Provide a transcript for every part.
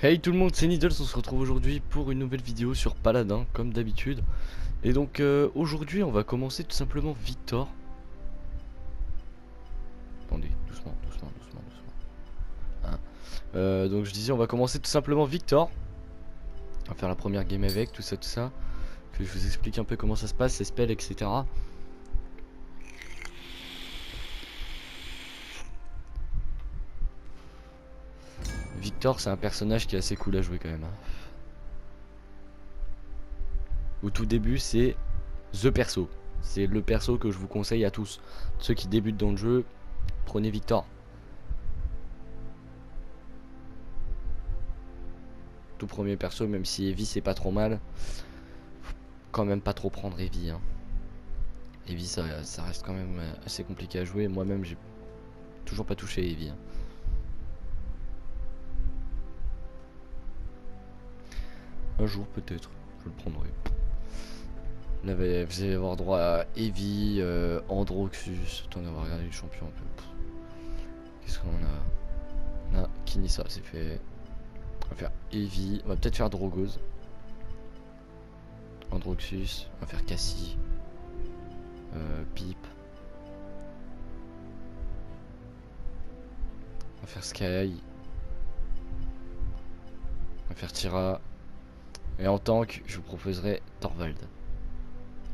Hey tout le monde, c'est Needles, on se retrouve aujourd'hui pour une nouvelle vidéo sur Paladin, comme d'habitude. Et donc aujourd'hui on va commencer tout simplement Victor. Attendez, doucement. Hein. Donc je disais on va commencer tout simplement Victor. On va faire la première game avec, tout ça. Que je vous explique un peu comment ça se passe, les spells, etc. Victor c'est un personnage qui est assez cool à jouer quand même. Au tout début c'est The Perso. C'est le perso que je vous conseille à tous. Ceux qui débutent dans le jeu, prenez Victor. Tout premier perso, même si Evie c'est pas trop mal, faut quand même pas trop prendre Evie. Evie ça reste quand même assez compliqué à jouer. Moi-même j'ai toujours pas touché Evie. Un jour peut-être, je le prendrai. Là vous allez avoir droit à Evie, Androxus. Attendez, on va regarder les champions un peu. Qu'est-ce qu'on a? On a Kinissa, c'est fait. On va faire Evie, on va peut-être faire Drogos. Androxus, on va faire Cassie. Pipe. On va faire Sky. On va faire Tyra. Et en tank, je vous proposerai Thorvald.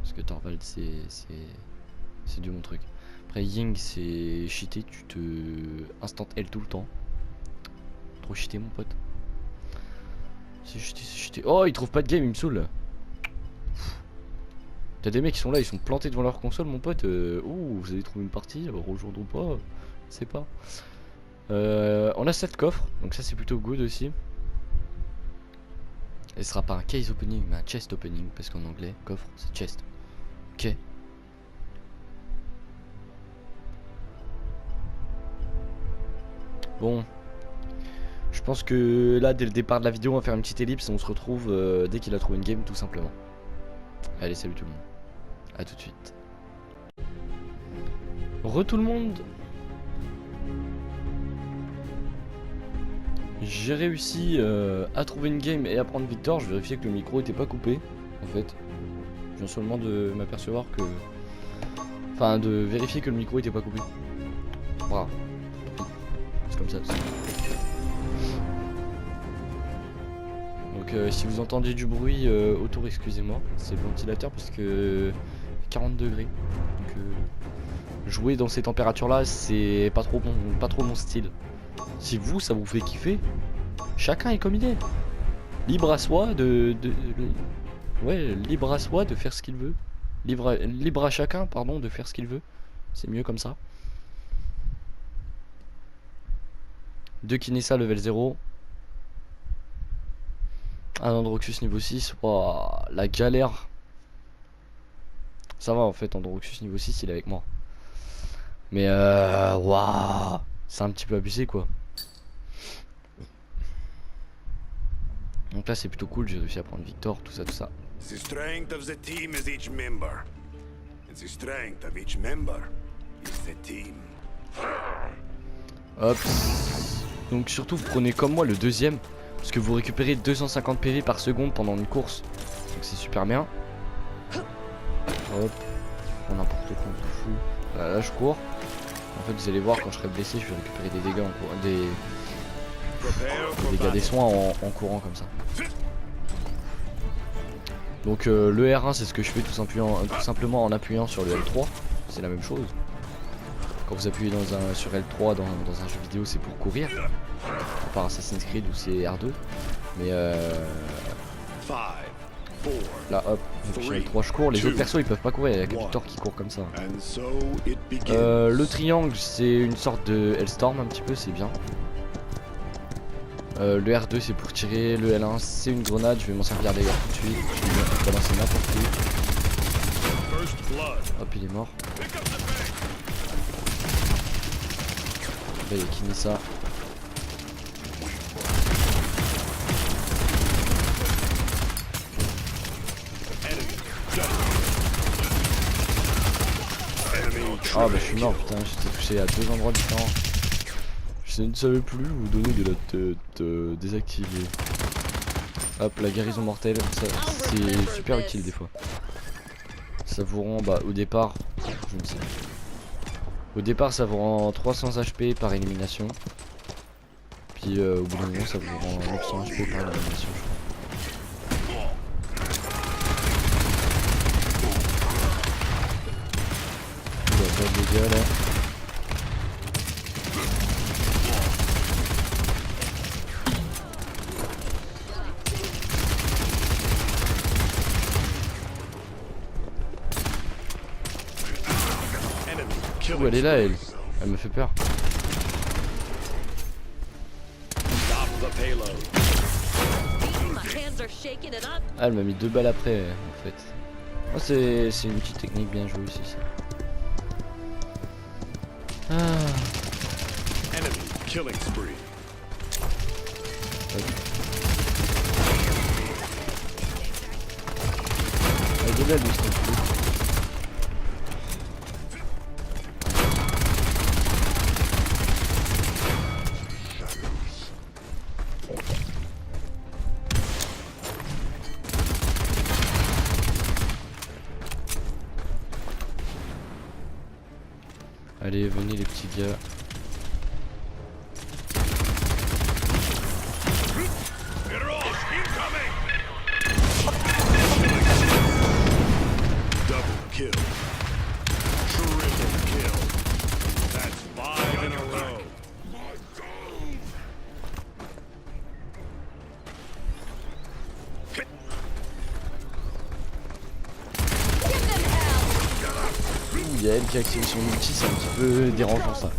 Parce que Thorvald c'est du bon truc. Après Ying c'est cheaté, tu te instant L tout le temps. Trop cheaté mon pote. C'est cheaté. Oh il trouve pas de game, il me saoule. T'as des mecs qui sont là, ils sont plantés devant leur console mon pote. Ouh vous avez trouvé une partie, rejoindre ou pas, je sais pas. On a 7 coffres, donc ça c'est plutôt good aussi. Et ce sera pas un case opening mais un chest opening, parce qu'en anglais coffre c'est chest. Ok. Bon. Je pense que là dès le départ de la vidéo on va faire une petite ellipse et on se retrouve dès qu'il a trouvé une game tout simplement. Allez salut tout le monde. A tout de suite. Tout le monde. J'ai réussi à trouver une game et à prendre Victor. Je vérifiais que le micro était pas coupé en fait. Je viens seulement de m'apercevoir que... Enfin de vérifier que le micro était pas coupé. Voilà. C'est comme ça. Donc si vous entendez du bruit autour, excusez-moi. C'est le ventilateur parce que 40 degrés. Donc jouer dans ces températures là c'est pas trop mon style. Si vous ça vous fait kiffer, chacun est comme il est. Libre à soi ouais, libre à soi de faire ce qu'il veut. Libre à chacun, pardon, de faire ce qu'il veut. C'est mieux comme ça. 2 Kinessa level 0. Un Androxus niveau 6. Wow, la galère. Ça va en fait, Androxus niveau 6 il est avec moi. Mais waouh, c'est un petit peu abusé quoi. Donc là c'est plutôt cool, j'ai réussi à prendre Victor, tout ça. The strength of the team is each member. And the strength of each member is the team. Hop. Donc surtout vous prenez comme moi le deuxième, parce que vous récupérez 250 PV par seconde pendant une course. Donc c'est super bien. Hop. N'importe quoi, on s'en fout. Là je cours. En fait vous allez voir quand je serai blessé je vais récupérer des dégâts en courant. Des dégâts des soins en courant comme ça. Donc le R1 c'est ce que je fais tout simplement en appuyant sur le L3. C'est la même chose. Quand vous appuyez sur L3 dans un jeu vidéo c'est pour courir. À part Assassin's Creed où c'est R2. Mais là hop, sur L3 je cours. Les autres persos ils peuvent pas courir, il y a que Victor qui court comme ça. Le triangle c'est une sorte de Hellstorm un petit peu, c'est bien. Le R2 c'est pour tirer, le L1 c'est une grenade, je vais m'en servir d'ailleurs tout de suite, je vais balancer n'importe où. Hop il est mort. Là il y a Kinessa. Ah bah je suis mort putain, j'étais touché à 2 endroits différents. Je Si vous ne savez plus, vous donnez de la tête désactivée. Hop, la guérison mortelle, ça c'est super utile des fois. Ça vous rend, bah au départ, je ne sais. Au départ ça vous rend 300 HP par élimination. Puis au bout d'un moment ça vous rend 900 HP par élimination. Pas de dégâts là. Ouh, elle est là, elle me fait peur. Ah, elle m'a mis 2 balles après en fait. Oh, c'est une petite technique bien jouée aussi ça. Enemy killing spree. Elle est là lui, c'est un peu. Allez, venez les petits gars. Double kill. Triple kill. That's 5 in a row. Il y a elle qui active son ulti, c'est un petit peu dérangeant ça.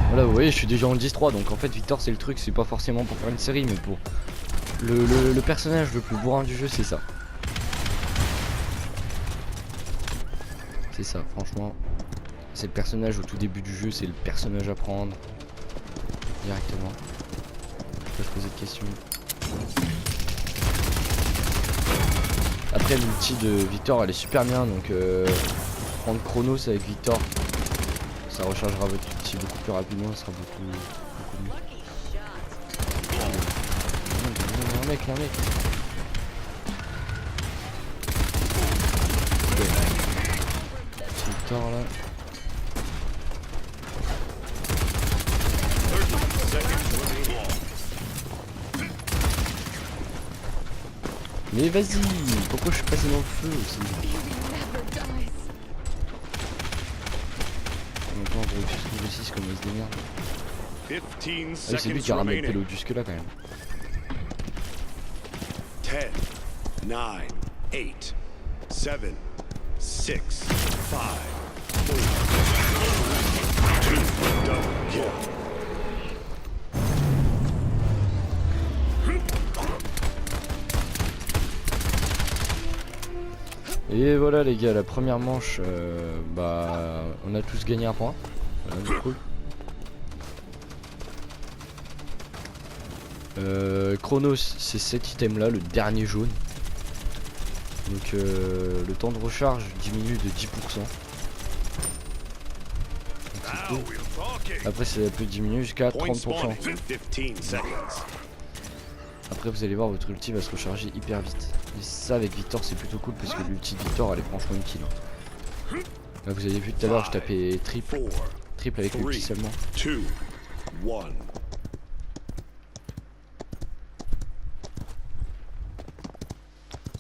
Voilà, vous voyez, je suis déjà en 10-3, donc en fait Victor c'est le truc, c'est pas forcément pour faire une série, mais pour le personnage le plus bourrin du jeu, c'est ça. C'est ça, franchement. C'est le personnage au tout début du jeu, c'est le personnage à prendre directement. Je peux se poser de questions. Après l'ulti de Victor elle est super bien, donc prendre Chronos avec Victor, ça rechargera votre ulti beaucoup plus rapidement, ça sera beaucoup mieux. Un mec. Victor là. Mais vas-y, pourquoi je suis passé dans le feu aussi? Maintenant on dirait juste niveau 6 comme il se démerde. 15 Ah oui, c'est lui seconds qui a ramené le remaining. pélo jusque là quand même. 10, 9, 8, 7, 6, 5, 4, 2, double kill. Et voilà les gars, la première manche, bah on a tous gagné un point. Voilà, c'est cool. Chronos, c'est cet item là, le dernier jaune. Donc le temps de recharge diminue de 10%. Donc, c'est cool. Après ça peut diminuer jusqu'à 30%. Après vous allez voir, votre ulti va se recharger hyper vite. Et ça avec Victor c'est plutôt cool parce que l'ulti de Victor elle est franchement utile. Là vous avez vu tout à l'heure je tapais triple avec l'ulti seulement. 2, 1.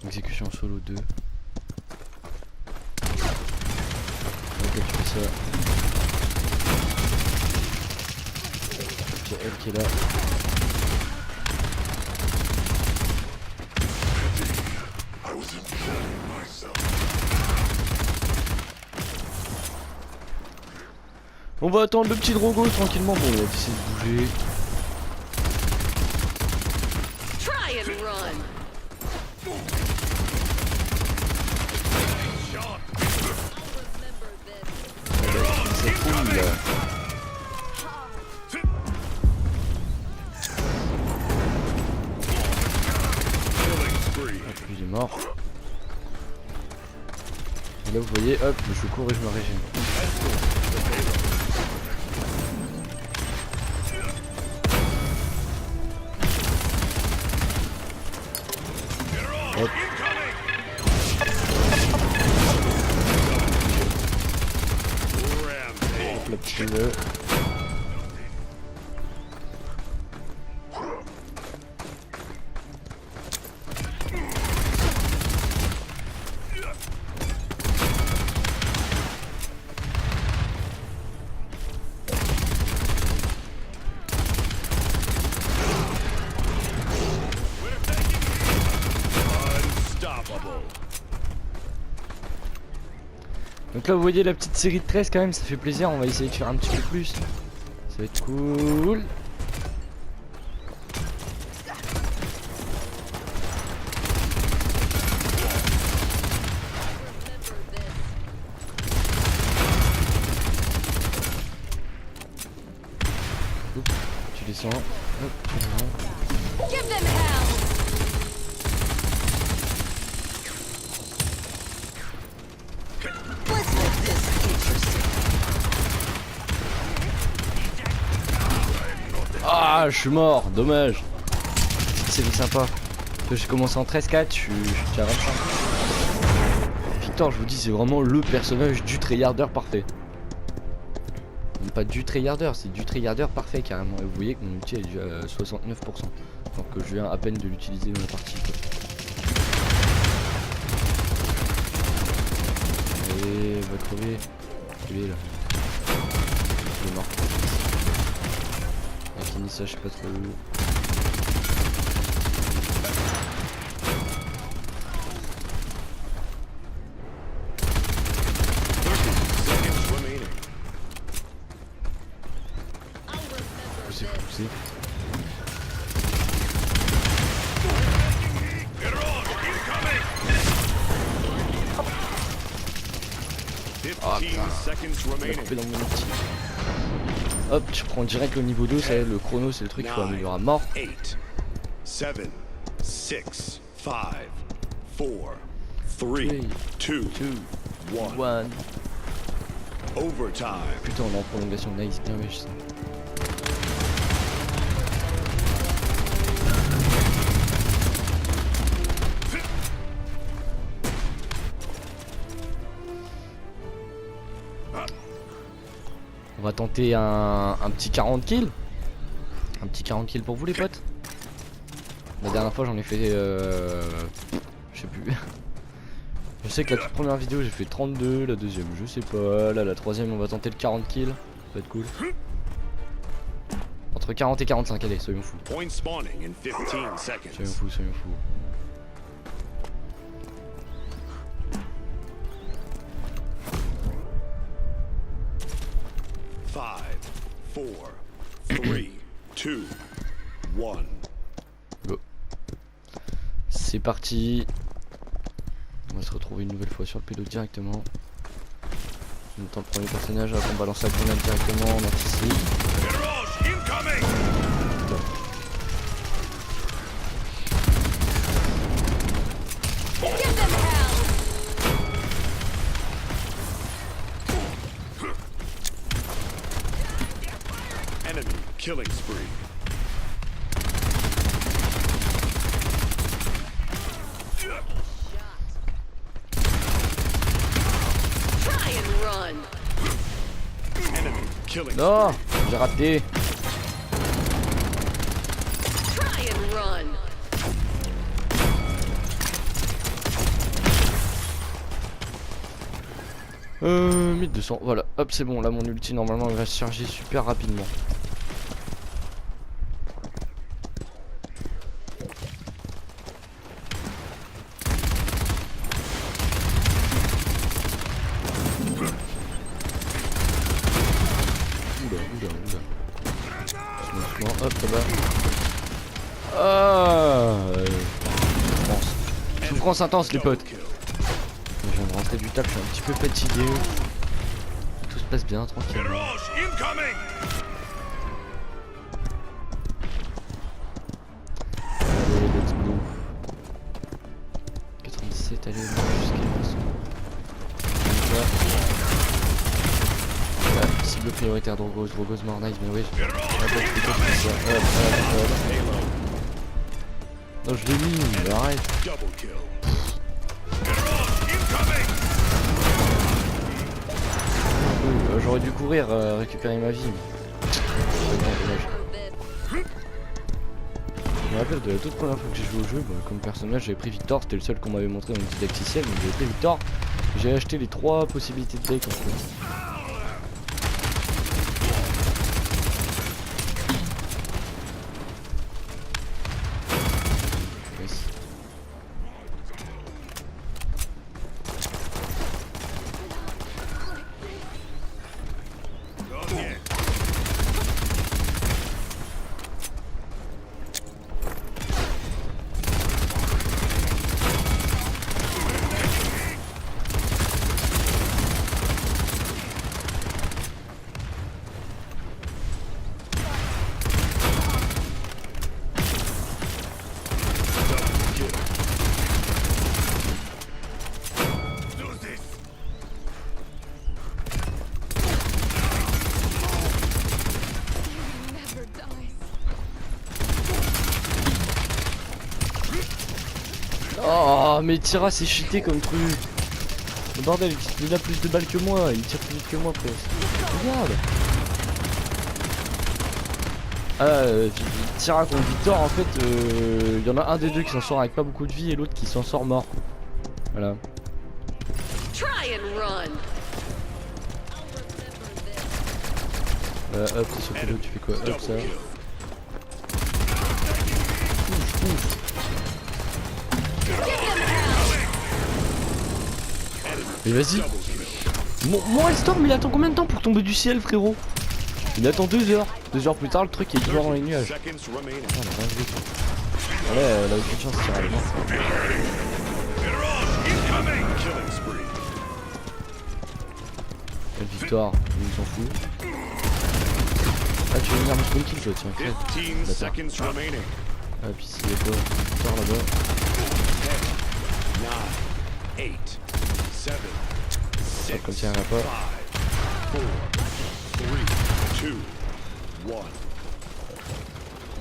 Exécution solo 2. Ok, tu fais ça. Ok, elle qui est là. On va attendre le petit Drogo tranquillement. Bon, il a décidé de bouger. Try and run. C'est cool là. Hop, lui il est mort. Et là vous voyez, hop, je cours et je me régène. Hop. Hop, la petite jeu. Donc là vous voyez la petite série de 13 quand même, ça fait plaisir, on va essayer de faire un petit peu plus. Ça va être cool. Oups, tu descends. Hop, tu descends. Give them hell! Let's make this interesting. Ah, je suis mort, dommage. Petite série sympa. J'ai commencé en 13-4, je suis déjà à 25. Victor, je vous dis, c'est vraiment le personnage du tryharder parfait. Même pas du tryharder, c'est du tryharder parfait carrément. Et vous voyez que mon ulti est déjà à 69%. Alors que je viens à peine de l'utiliser dans la partie. Quoi. Allez, va crever. Il est là. Il est mort. Il a fini ça, je sais pas trop où. Poussez. Ah putain, il a coupé dans mon ulti. Hop, tu prends direct le niveau 2, ça, le chrono c'est le truc qu'il faut améliorer à mort. 8, 7, 6, 5, 4, 3, 2, 1. 1. Overtime. Putain, on est en prolongation, nice, bien wesh ça. On va tenter un petit 40 kills. Un petit 40 kills pour vous les potes. La dernière fois j'en ai fait je sais plus. Je sais que la toute première vidéo j'ai fait 32, la deuxième je sais pas, là la troisième on va tenter le 40 kills. Ça va être cool. Entre 40 et 45, allez, soyons fous. Point spawning in 15 Soyons seconds. fous, soyons fous. Five, 4, 3, 2, 1. Go. C'est parti. On va se retrouver une nouvelle fois sur le pédo directement. En même temps le premier personnage, là, on balance la grenade directement, on anticipe. Give them hell! Enemy killing spree. Try and run! Enemy killing Non, spree. j'ai raté. Try and run! 1200, voilà, hop c'est bon, là mon ulti normalement il va se charger super rapidement. Oula. Doucement, hop là-bas. Ah, souffrance intense les potes. Je viens de rentrer du taf, je suis un petit peu fatigué. Tout se passe bien, tranquille. Mirage incoming. Allez, let's go. 97, allez, jusqu'à la façon. Voilà, cible prioritaire Drogos mort, nice, bien oui. Hop, hop. Non, je l'ai mis, mais arrête. Double kill. Incoming! J'aurais dû courir récupérer ma vie. Mais... c'est bon, dommage. Je me rappelle de la toute première fois que j'ai joué au jeu, bah, comme personnage j'avais pris Victor, c'était le seul qu'on m'avait montré dans le didacticiel, donc j'avais pris Victor. J'ai acheté les 3 possibilités de deck en fait. Nice. Not yet. Double kill. Do this. Never dies. Oh, mais Tira c'est cheaté comme truc. Le bordel, il a plus de balles que moi, il tire plus vite que moi presque. Regarde. Tira contre Victor, en fait, il y en a un des deux qui s'en sort avec pas beaucoup de vie et l'autre qui s'en sort mort. Voilà. Try and run. Hop, t'es sur le tu fais quoi? Hop, Double ça. kill. Mais vas-y. Double kill. Mon Hellstorm, il attend combien de temps pour tomber du ciel, frérot? Il attend 2 heures. 2 heures plus tard, le truc est toujours dans les nuages. Seconds remaining. Oh, la dinguerie, quoi. Ouais, elle a aucune chance de tirer à la main. Incoming. Killing spree. Quelle victoire, il s'en fout. Ah, tu veux venir me spawn kill, toi, tiens, crève. 15 D'accord. seconds remaining. Ah, puis s'il y a quoi? Victoire là-bas. 9, 8, 7, Hop, 6, comme s'il y en a pas. 5, 4, 3, 2, 1.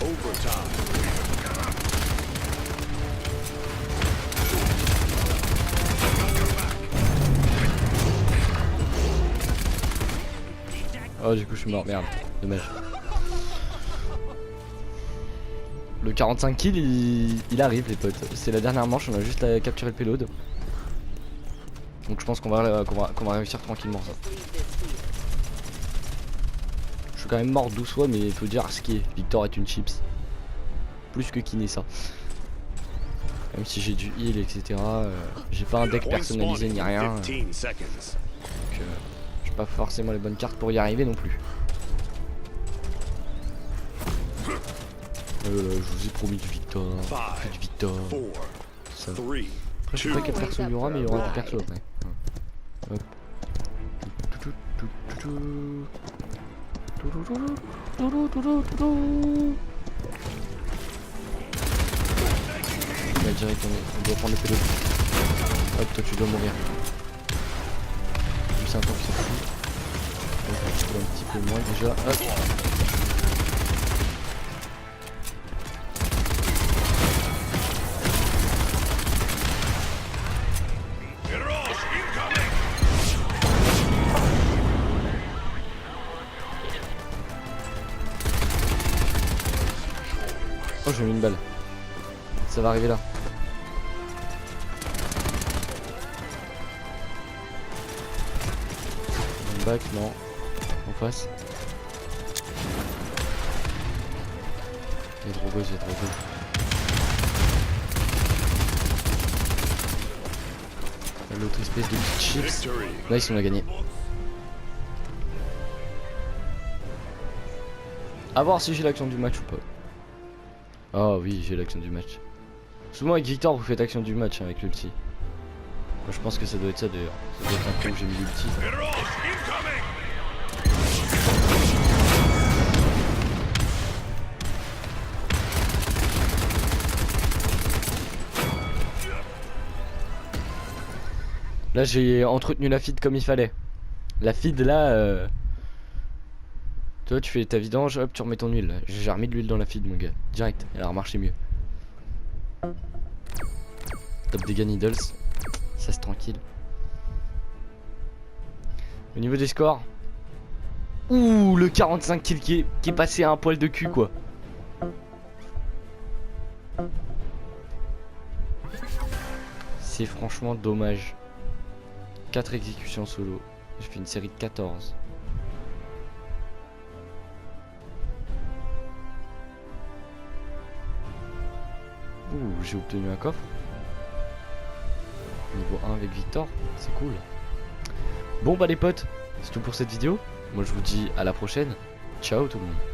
Overtime. Oh, du coup, je suis mort, merde. Dommage. Le 45 kills, il arrive, les potes. C'est la dernière manche, on a juste à capturer le payload. Donc je pense qu'on va, qu'on va réussir tranquillement ça. Je suis quand même mort 12 fois, mais il faut dire ce qui est. Victor est une chips. Plus que Kinessa. Même si j'ai du heal, etc. J'ai pas un deck Point personnalisé ni spawning rien. in 15 seconds. Donc j'ai pas forcément les bonnes cartes pour y arriver non plus. Je vous ai promis du Victor. Plus de Victor. 4, Ça. 3, Après, je sais pas quel perso il y aura, mais il y aura des persos après. Hop. Ouais, direct, on doit prendre le pélo. Hop, toi tu dois mourir. Lui, c'est un temps qui s'en fout. Ouais, je vais un petit peu moins déjà. Hop. Oh, j'ai mis une balle. Ça va arriver là. Une back, non. En face. Il y a Drogo, il y a Drogo. L'autre espèce de petite chips. Victory. Nice, on a gagné. A voir si j'ai l'action du match ou pas. Ah oui, j'ai l'action du match. Souvent avec Victor, vous faites action du match hein, avec l'ulti. Moi, je pense que ça doit être ça d'ailleurs. Ça doit être un coup où j'ai mis l'ulti. Là, j'ai entretenu la feed comme il fallait. La feed là, toi, tu fais ta vidange, hop, tu remets ton huile. J'ai remis de l'huile dans la feed, mon gars. Direct, elle a remarché mieux. Top dégâts Needles. Ça c'est tranquille. Au niveau des scores. Ouh, le 45 kills qui est passé à un poil de cul quoi. C'est franchement dommage. 4 exécutions solo. Je fais une série de 14. Ouh, j'ai obtenu un coffre. Niveau 1 avec Victor, c'est cool. Bon bah les potes, c'est tout pour cette vidéo. Moi je vous dis à la prochaine. Ciao tout le monde.